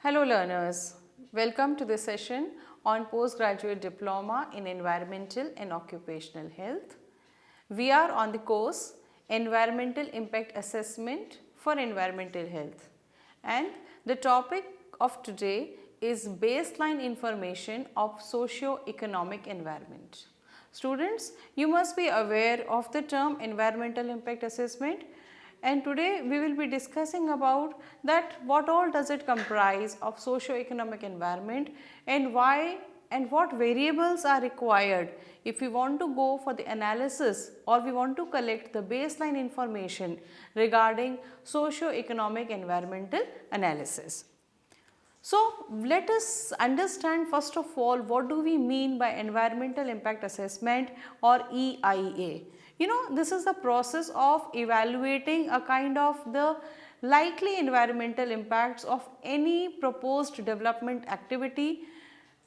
Hello learners, welcome to the session on Postgraduate Diploma in Environmental and Occupational Health. We are on the course Environmental Impact Assessment for Environmental Health, and the topic of today is baseline information of socio-economic environment. Students, you must be aware of the term environmental impact assessment, and today we will be discussing about that what all does it comprise of socio-economic environment and why and what variables are required if we want to go for the analysis or we want to collect the baseline information regarding socio-economic environmental analysis. So, let us understand first of all what do we mean by environmental impact assessment or EIA. You know, this is the process of evaluating a kind of the likely environmental impacts of any proposed development activity,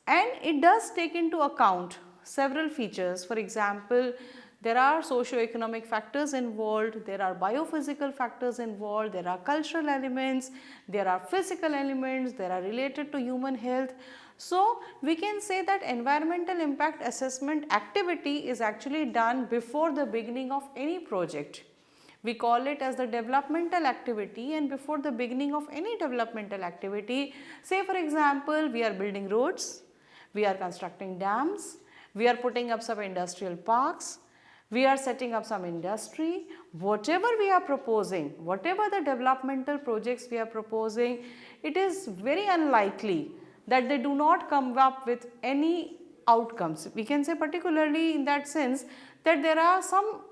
and it does take into account several features. For example, there are socio-economic factors involved, there are biophysical factors involved, there are cultural elements, there are physical elements, there are related to human health. So, we can say that environmental impact assessment activity is actually done before the beginning of any project. We call it as the developmental activity, and before the beginning of any developmental activity, say for example, we are building roads, we are constructing dams, we are putting up some industrial parks, we are setting up some industry, whatever we are proposing, whatever the developmental projects we are proposing, it is very unlikely that they do not come up with any outcomes. We can say particularly in that sense that there are some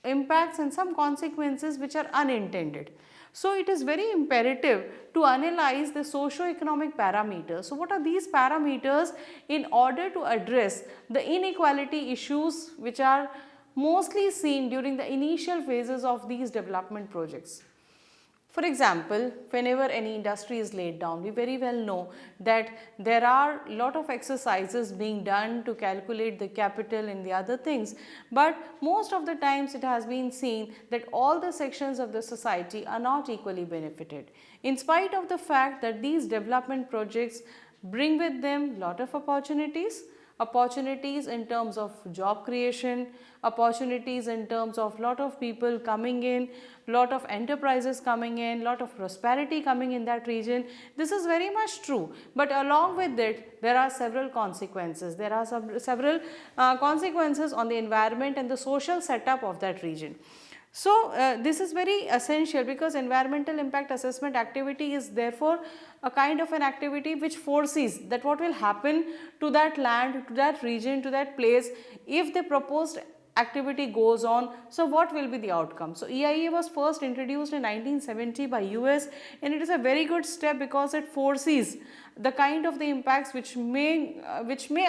impacts and some consequences which are unintended. So, it is very imperative to analyze the socio-economic parameters. So, what are these parameters in order to address the inequality issues which are mostly seen during the initial phases of these development projects. For example, whenever any industry is laid down, we very well know that there are lot of exercises being done to calculate the capital and the other things, but most of the times it has been seen that all the sections of the society are not equally benefited. In spite of the fact that these development projects bring with them lot of opportunities in terms of job creation, opportunities in terms of lot of people coming in, lot of enterprises coming in, lot of prosperity coming in that region. This is very much true, but along with it there are several consequences. There are several consequences on the environment and the social setup of that region. So, this is very essential because environmental impact assessment activity is therefore a kind of an activity which foresees that what will happen to that land, to that region, to that place if the proposed activity goes on. So, what will be the outcome? So, EIA was first introduced in 1970 by US, and it is a very good step because it foresees the kind of the impacts which may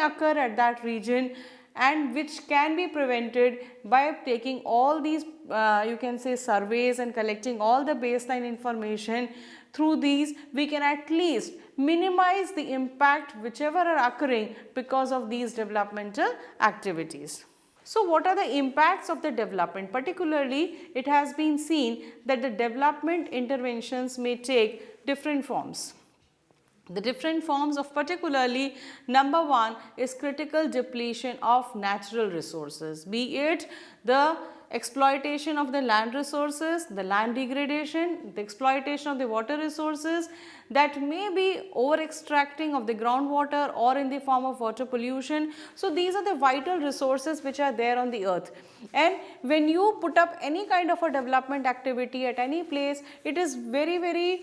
occur at that region and which can be prevented by taking all these you can say surveys and collecting all the baseline information. Through these we can at least minimize the impact whichever are occurring because of these developmental activities. So, what are the impacts of the development? Particularly, it has been seen that the development interventions may take different forms. The different forms of particularly number one is critical depletion of natural resources, be it the exploitation of the land resources, the land degradation, the exploitation of the water resources, that may be over extracting of the groundwater or in the form of water pollution. So, these are the vital resources which are there on the earth, and when you put up any kind of a development activity at any place, it is very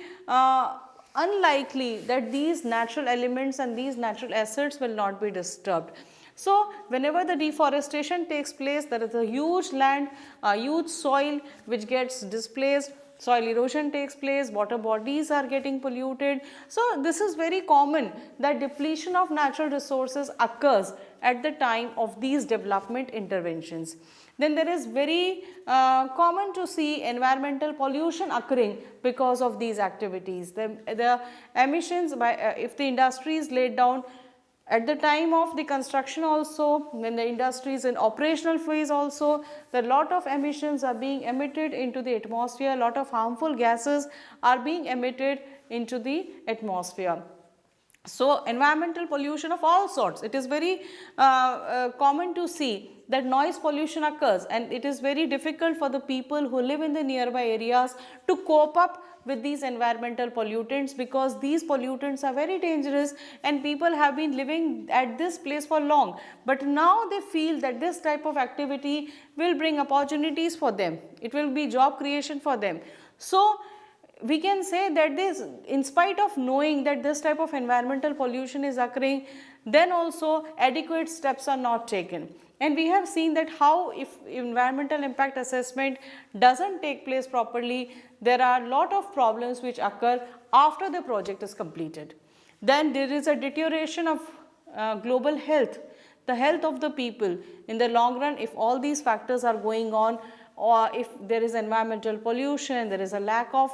unlikely that these natural elements and these natural assets will not be disturbed. So, whenever the deforestation takes place, there is a huge land, a huge soil which gets displaced, soil erosion takes place, water bodies are getting polluted. So, this is very common that depletion of natural resources occurs at the time of these development interventions. Then there is very common to see environmental pollution occurring because of these activities. The emissions by if the industry is laid down at the time of the construction also, when the industry is in operational phase also, the lot of emissions are being emitted into the atmosphere, lot of harmful gases are being emitted into the atmosphere. So environmental pollution of all sorts, it is very common to see that noise pollution occurs, and it is very difficult for the people who live in the nearby areas to cope up with these environmental pollutants, because these pollutants are very dangerous and people have been living at this place for long, but now they feel that this type of activity will bring opportunities for them, it will be job creation for them. So we can say that this, in spite of knowing that this type of environmental pollution is occurring, then also adequate steps are not taken. And we have seen that how, if environmental impact assessment doesn't take place properly, there are a lot of problems which occur after the project is completed. Then there is a deterioration of global health, the health of the people in the long run, if all these factors are going on, or if there is environmental pollution, there is a lack of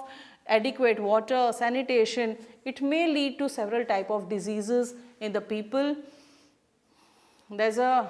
adequate water, sanitation, it may lead to several type of diseases in the people. There is a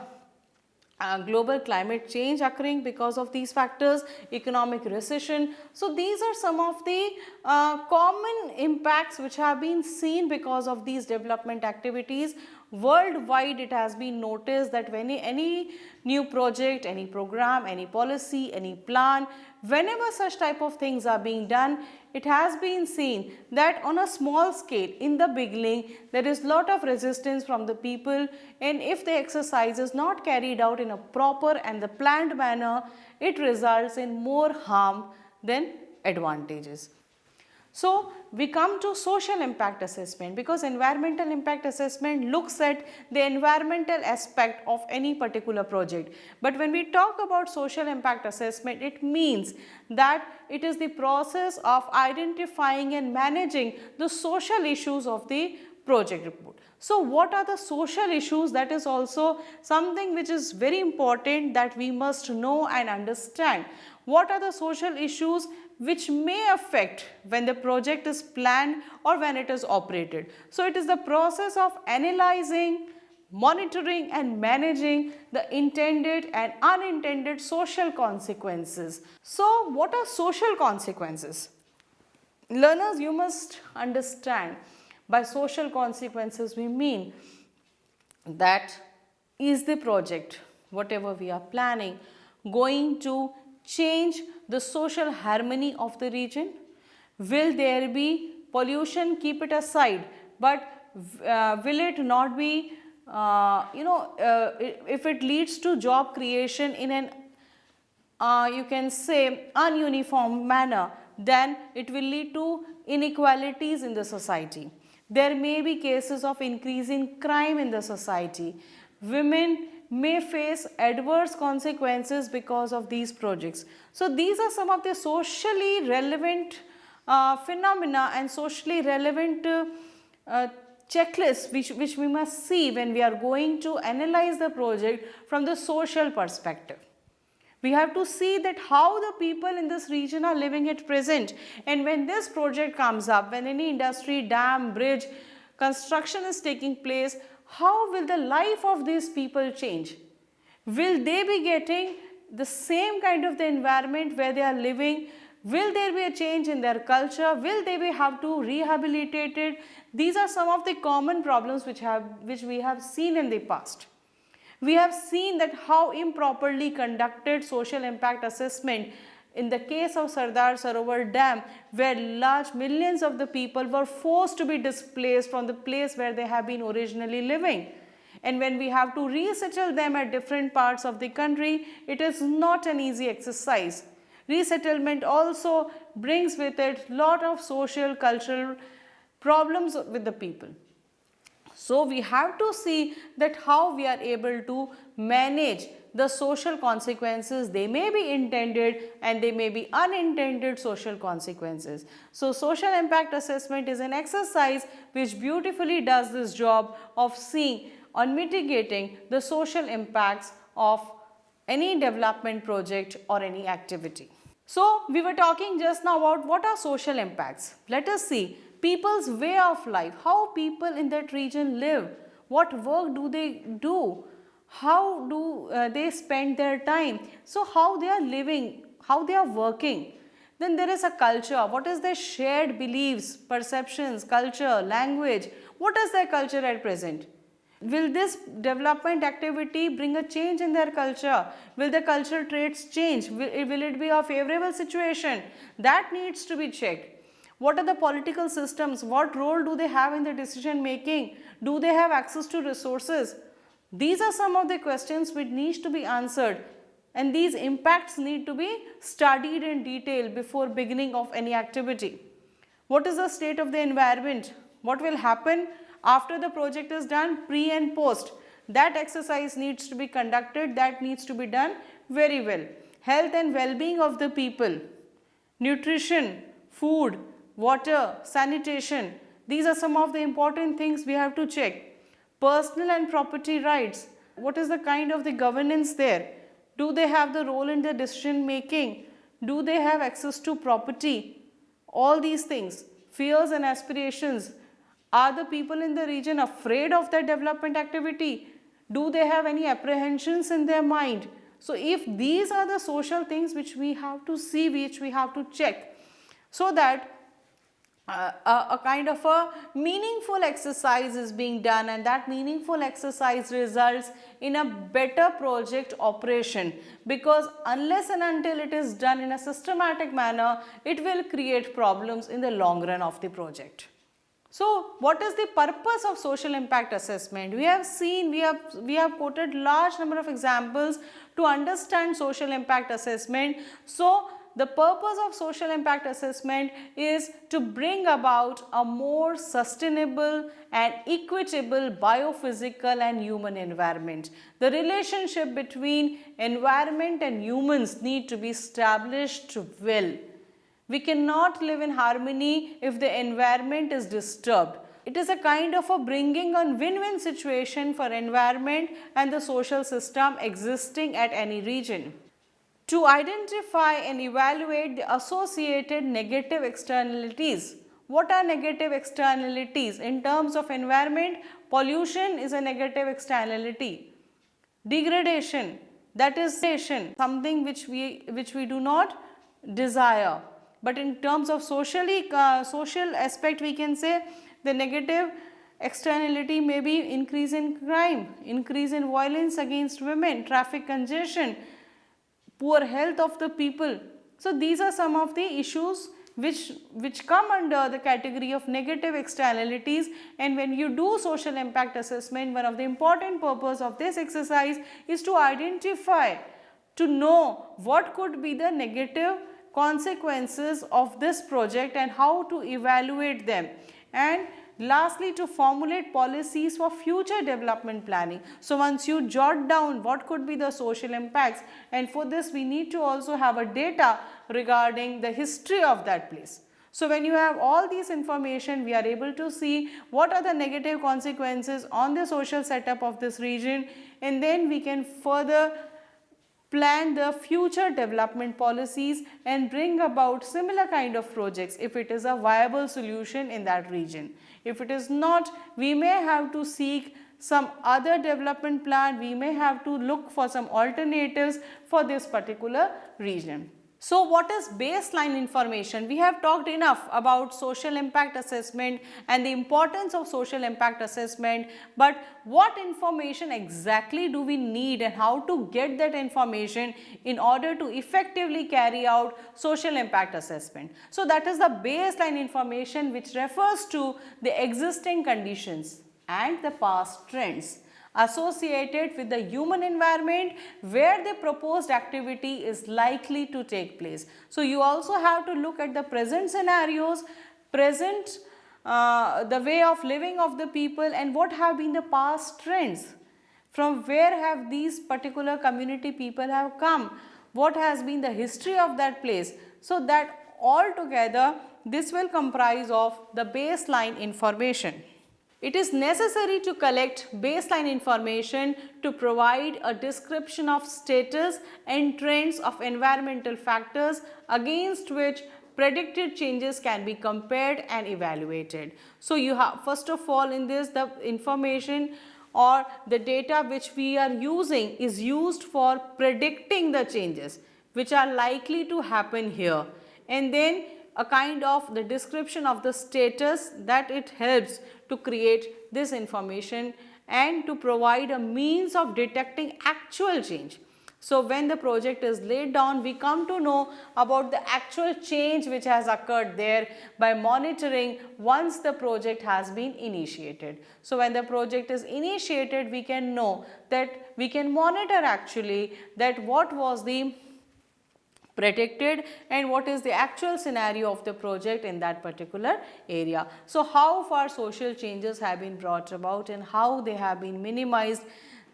global climate change occurring because of these factors, economic recession. So these are some of the common impacts which have been seen because of these development activities. Worldwide, it has been noticed that when any new project, any program, any policy, any plan, whenever such type of things are being done, it has been seen that on a small scale in the beginning there is lot of resistance from the people, and if the exercise is not carried out in a proper and the planned manner, it results in more harm than advantages. So we come to social impact assessment, because environmental impact assessment looks at the environmental aspect of any particular project. But when we talk about social impact assessment, it means that it is the process of identifying and managing the social issues of the project report. So what are the social issues? That is also something which is very important that we must know and understand. What are the social issues which may affect when the project is planned or when it is operated? So it is the process of analyzing, monitoring and managing the intended and unintended social consequences. So what are social consequences? Learners, you must understand, by social consequences we mean that, is the project, whatever we are planning, going to change the social harmony of the region? Will there be pollution? Keep it aside, but will it not be, if it leads to job creation in an you can say ununiform manner, then it will lead to inequalities in the society. There may be cases of increasing crime in the society. Women may face adverse consequences because of these projects. So these are some of the socially relevant phenomena and socially relevant checklists which we must see when we are going to analyze the project from the social perspective. We have to see that how the people in this region are living at present, and when this project comes up, when any industry, dam, bridge, construction is taking place, how will the life of these people change? Will they be getting the same kind of the environment where they are living? Will there be a change in their culture? Will they have to rehabilitate it? These are some of the common problems which we have seen in the past. We have seen that how improperly conducted social impact assessment in the case of Sardar Sarovar Dam, where large millions of the people were forced to be displaced from the place where they have been originally living. And when we have to resettle them at different parts of the country, it is not an easy exercise. Resettlement also brings with it lot of social, cultural problems with the people. So we have to see that how we are able to manage the social consequences. They may be intended and they may be unintended social consequences. So social impact assessment is an exercise which beautifully does this job of seeing on mitigating the social impacts of any development project or any activity. So we were talking just now about what are social impacts. Let us see people's way of life, how people in that region live, what work do they do, how do they spend their time, so how they are living, how they are working. Then there is a culture, what is their shared beliefs, perceptions, culture, language, What is their culture at present? Will this development activity bring a change in their culture? Will the cultural traits change? Will it be a favorable situation? That needs to be checked. What are the political systems? What role do they have in the decision making? Do they have access to resources? These are some of the questions which needs to be answered, and these impacts need to be studied in detail before beginning of any activity. What is the state of the environment? What will happen after the project is done, pre and post? That exercise needs to be conducted, that needs to be done very well. Health and well-being of the people, nutrition, food, water, sanitation, these are some of the important things we have to check. Personal and property rights, what is the kind of the governance there? Do they have the role in the decision making? Do they have access to property? All these things, fears and aspirations. Are the people in the region afraid of their development activity? Do they have any apprehensions in their mind? So if these are the social things which we have to see, which we have to check, so that a kind of a meaningful exercise is being done, and that meaningful exercise results in a better project operation, because unless and until it is done in a systematic manner, it will create problems in the long run of the project. So what is the purpose of social impact assessment? We have seen, we have quoted large number of examples to understand social impact assessment. So the purpose of social impact assessment is to bring about a more sustainable and equitable biophysical and human environment. The relationship between environment and humans need to be established well. We cannot live in harmony if the environment is disturbed. It is a kind of a bringing on win-win situation for environment and the social system existing at any region. To identify and evaluate the associated negative externalities. What are negative externalities? In terms of environment, pollution is a negative externality. Degradation, that is something which we do not desire. But in terms of social aspect, we can say the negative externality may be increase in crime, increase in violence against women, traffic congestion, poor health of the people. So these are some of the issues which come under the category of negative externalities, and when you do social impact assessment, one of the important purpose of this exercise is to identify, to know what could be the negative consequences of this project and how to evaluate them, and lastly to formulate policies for future development planning. So once you jot down what could be the social impacts, and for this we need to also have a data regarding the history of that place. So when you have all these information, we are able to see what are the negative consequences on the social setup of this region, and then we can further plan the future development policies and bring about similar kind of projects if it is a viable solution in that region. If it is not, we may have to seek some other development plan, we may have to look for some alternatives for this particular region. So what is baseline information? We have talked enough about social impact assessment and the importance of social impact assessment, but what information exactly do we need and how to get that information in order to effectively carry out social impact assessment? So that is the baseline information which refers to the existing conditions and the past trends associated with the human environment where the proposed activity is likely to take place. So you also have to look at the present scenarios, the way of living of the people, and what have been the past trends. From where have these particular community people have come? What has been the history of that place? So that all together this will comprise of the baseline information. It is necessary to collect baseline information to provide a description of status and trends of environmental factors against which predicted changes can be compared and evaluated. So you have, first of all, in this, the information or the data which we are using is used for predicting the changes which are likely to happen here, and then a kind of the description of the status that it helps to create this information and to provide a means of detecting actual change. So, when the project is laid down, we come to know about the actual change which has occurred there by monitoring once the project has been initiated. So, when the project is initiated, we can know that we can monitor actually that what was the predicted and what is the actual scenario of the project in that particular area. So, how far social changes have been brought about and how they have been minimized,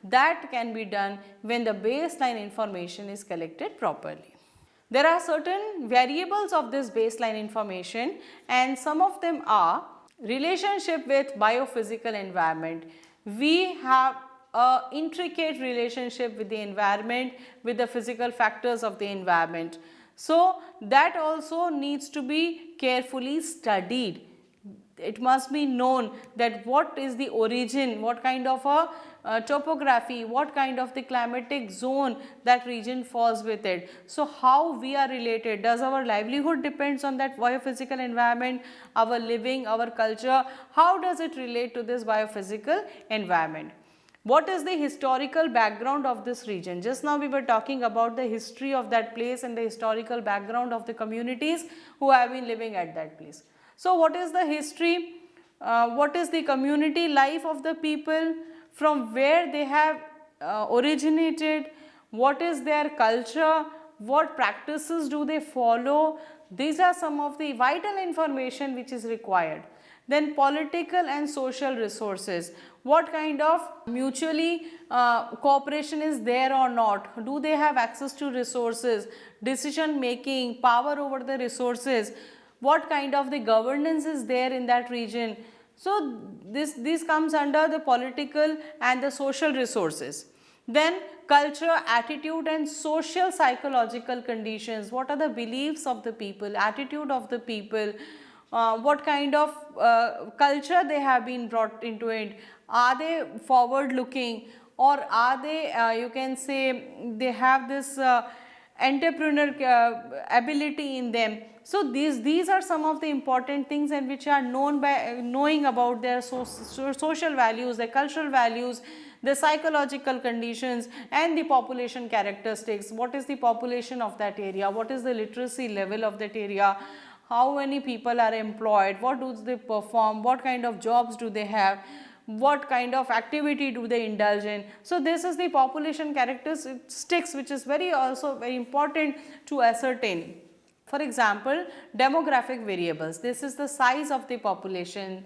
that can be done when the baseline information is collected properly. There are certain variables of this baseline information, and some of them are relationship with biophysical environment. We have a intricate relationship with the environment, with the physical factors of the environment. So, that also needs to be carefully studied. It must be known that what is the origin, what kind of a topography, what kind of the climatic zone that region falls with it. So, how we are related, does our livelihood depends on that biophysical environment, our living, our culture, how does it relate to this biophysical environment? What is the historical background of this region? Just now we were talking about the history of that place and the historical background of the communities who have been living at that place. So, what is the history? What is the community life of the people? From where they have originated? What is their culture? What practices do they follow? These are some of the vital information which is required. Then political and social resources. What kind of mutually cooperation is there or not? Do they have access to resources, decision making, power over the resources? What kind of the governance is there in that region? So, this comes under the political and the social resources. Then culture, attitude and social psychological conditions. What are the beliefs of the people, attitude of the people, what kind of culture they have been brought into it. Are they forward looking, or are they you can say they have this entrepreneur ability in them. So, these are some of the important things and which are known by knowing about their social values, their cultural values, the psychological conditions and the population characteristics. What is the population of that area? What is the literacy level of that area? How many people are employed? What do they perform? What kind of jobs do they have? What kind of activity do they indulge in? So, this is the population characteristics which is also very important to ascertain. For example, demographic variables. This is the size of the population,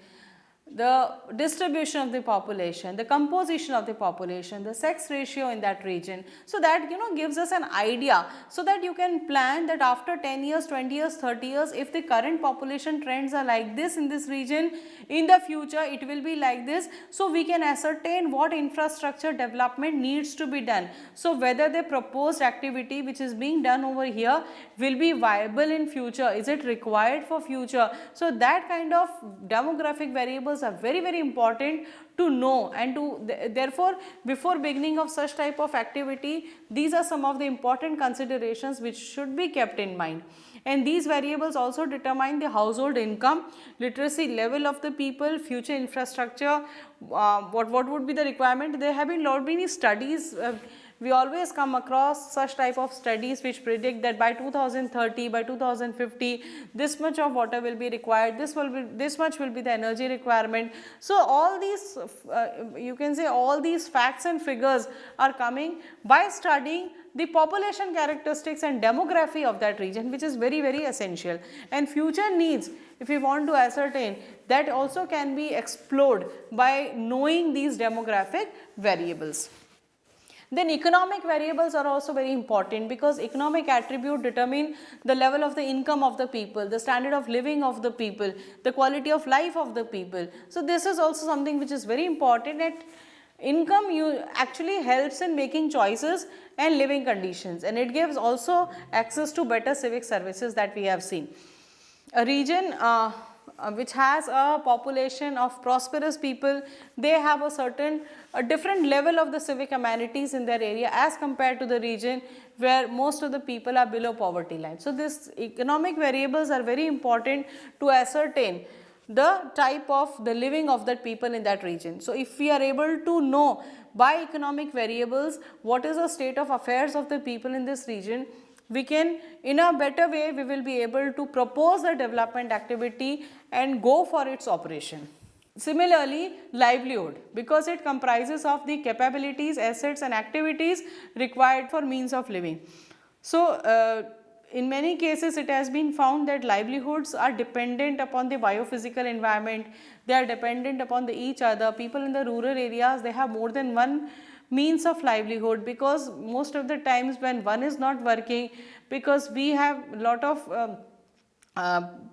the distribution of the population, the composition of the population, the sex ratio in that region. So, that gives us an idea, so that you can plan that after 10 years, 20 years, 30 years, if the current population trends are like this in this region, in the future it will be like this. So, we can ascertain what infrastructure development needs to be done. So, whether the proposed activity which is being done over here will be viable in future, is it required for future. So, that kind of demographic variables are very important to know, and to therefore before beginning of such type of activity, these are some of the important considerations which should be kept in mind. And these variables also determine the household income, literacy level of the people, future infrastructure, what would be the requirement. There have been lot many studies. We always come across such type of studies which predict that by 2030, by 2050, this much of water will be required, this much will be the energy requirement. So, all these you can say all these facts and figures are coming by studying the population characteristics and demography of that region, which is very essential. And future needs, if we want to ascertain, that also can be explored by knowing these demographic variables. Then economic variables are also very important, because economic attribute determine the level of the income of the people, the standard of living of the people, the quality of life of the people. So, this is also something which is very important. That income actually helps in making choices and living conditions, and it gives also access to better civic services that we have seen. A region which has a population of prosperous people, they have a different level of the civic amenities in their area as compared to the region where most of the people are below poverty line. So, this economic variables are very important to ascertain the type of the living of that people in that region. So, if we are able to know by economic variables what is the state of affairs of the people in this region, we can, in a better way, we will be able to propose a development activity and go for its operation. Similarly, livelihood, because it comprises of the capabilities, assets and activities required for means of living. So, in many cases it has been found that livelihoods are dependent upon the biophysical environment, they are dependent upon each other. People in the rural areas, they have more than one means of livelihood, because most of the times when one is not working, because we have lot of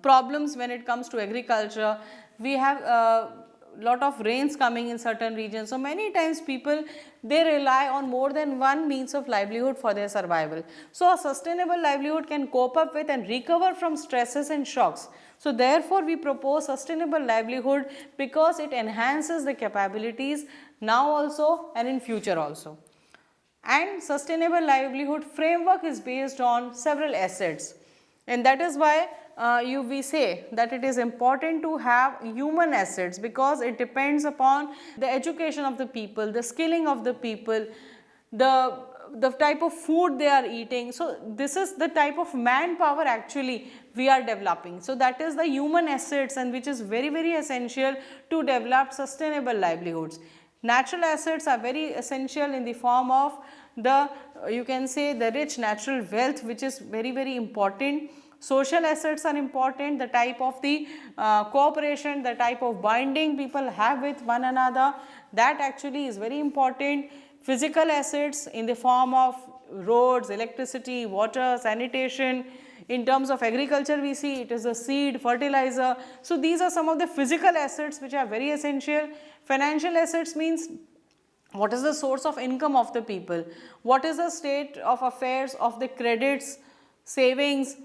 problems when it comes to agriculture, we have lot of rains coming in certain regions. So, many times people, they rely on more than one means of livelihood for their survival. So, a sustainable livelihood can cope up with and recover from stresses and shocks. So, therefore, we propose sustainable livelihood because it enhances the capabilities now also and in future also. And sustainable livelihood framework is based on several assets, and that is why we say that it is important to have human assets, because it depends upon the education of the people, the skilling of the people, the type of food they are eating. So, this is the type of manpower actually we are developing. So, that is the human assets, and which is very, very essential to develop sustainable livelihoods. Natural assets are very essential in the form of the, you can say, the rich natural wealth, which is very, very important. Social assets are important, the type of the cooperation, the type of binding people have with one another, that actually is very important. Physical assets in the form of roads, electricity, water, sanitation. In terms of agriculture, we see it is the seed, fertilizer. So, these are some of the physical assets which are very essential. Financial assets means what is the source of income of the people, what is the state of affairs of the credits, savings,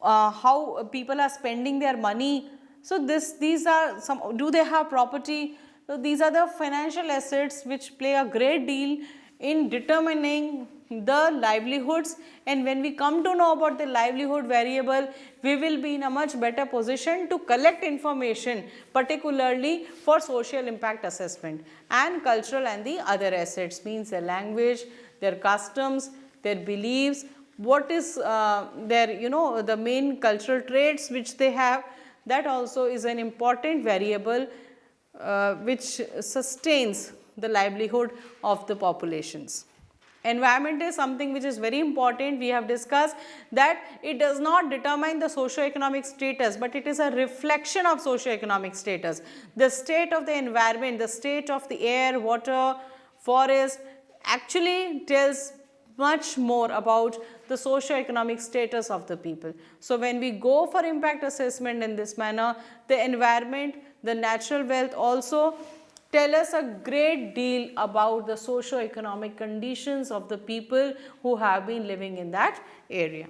how people are spending their money. So, these are some, do they have property? So, these are the financial assets which play a great deal in determining the livelihoods, and when we come to know about the livelihood variable, we will be in a much better position to collect information, particularly for social impact assessment. And cultural and the other assets means their language, their customs, their beliefs, what is their the main cultural traits which they have, that also is an important variable which sustains the livelihood of the populations. Environment is something which is very important. We have discussed that it does not determine the socio-economic status, but it is a reflection of socio-economic status. The state of the environment, the state of the air, water, forest actually tells much more about the socio-economic status of the people. So, when we go for impact assessment in this manner, the environment, the natural wealth also tell us a great deal about the socio-economic conditions of the people who have been living in that area.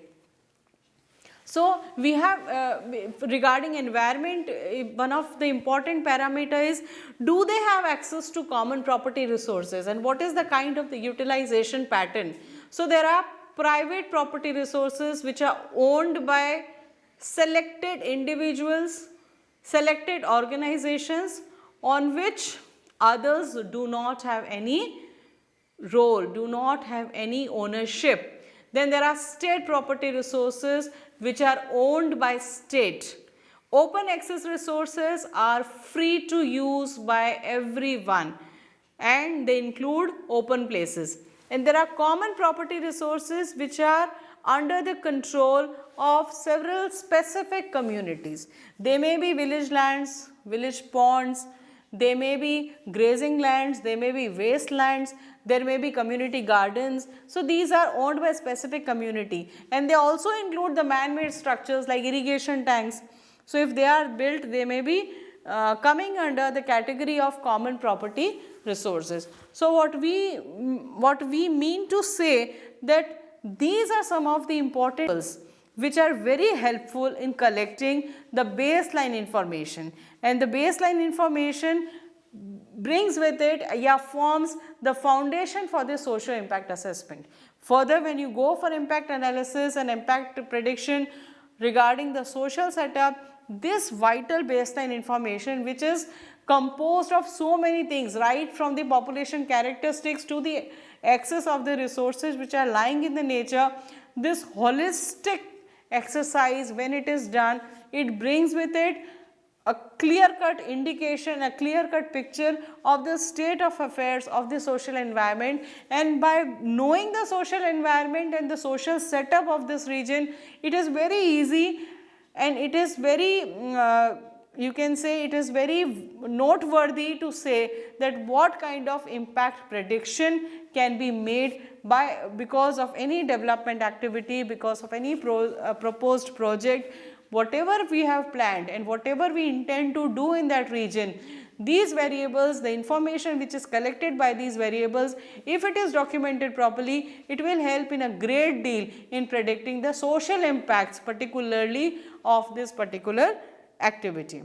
So, we have regarding environment, one of the important parameter is, do they have access to common property resources, and what is the kind of the utilization pattern. So, there are private property resources which are owned by selected individuals, selected organizations, on which others do not have any role, do not have any ownership. Then there are state property resources which are owned by state. Open access resources are free to use by everyone, and they include open places. And there are common property resources which are under the control of several specific communities. They may be village lands, village ponds, they may be grazing lands, they may be wastelands, there may be community gardens. So, these are owned by a specific community, and they also include the man-made structures like irrigation tanks. So, if they are built, they may be coming under the category of common property resources. So, what we mean to say that these are some of the important which are very helpful in collecting the baseline information, and the baseline information brings with it, forms the foundation for the social impact assessment. Further, when you go for impact analysis and impact prediction regarding the social setup, this vital baseline information, which is composed of so many things, right from the population characteristics to the access of the resources which are lying in the nature, this holistic exercise, when it is done, it brings with it a clear-cut indication, a clear-cut picture of the state of affairs of the social environment. And by knowing the social environment and the social setup of this region, it is very easy and it is very you can say it is very noteworthy to say that what kind of impact prediction can be made because of any development activity, because of any proposed project, whatever we have planned and whatever we intend to do in that region. These variables, the information which is collected by these variables, if it is documented properly, it will help in a great deal in predicting the social impacts, particularly of this particular activity.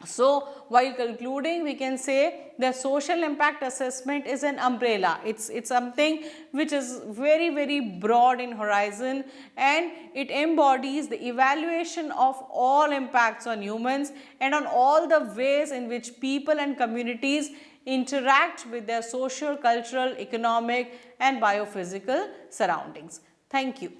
So, while concluding, we can say that social impact assessment is an umbrella. It's something which is very, very broad in horizon, and it embodies the evaluation of all impacts on humans and on all the ways in which people and communities interact with their social, cultural, economic and biophysical surroundings. Thank you.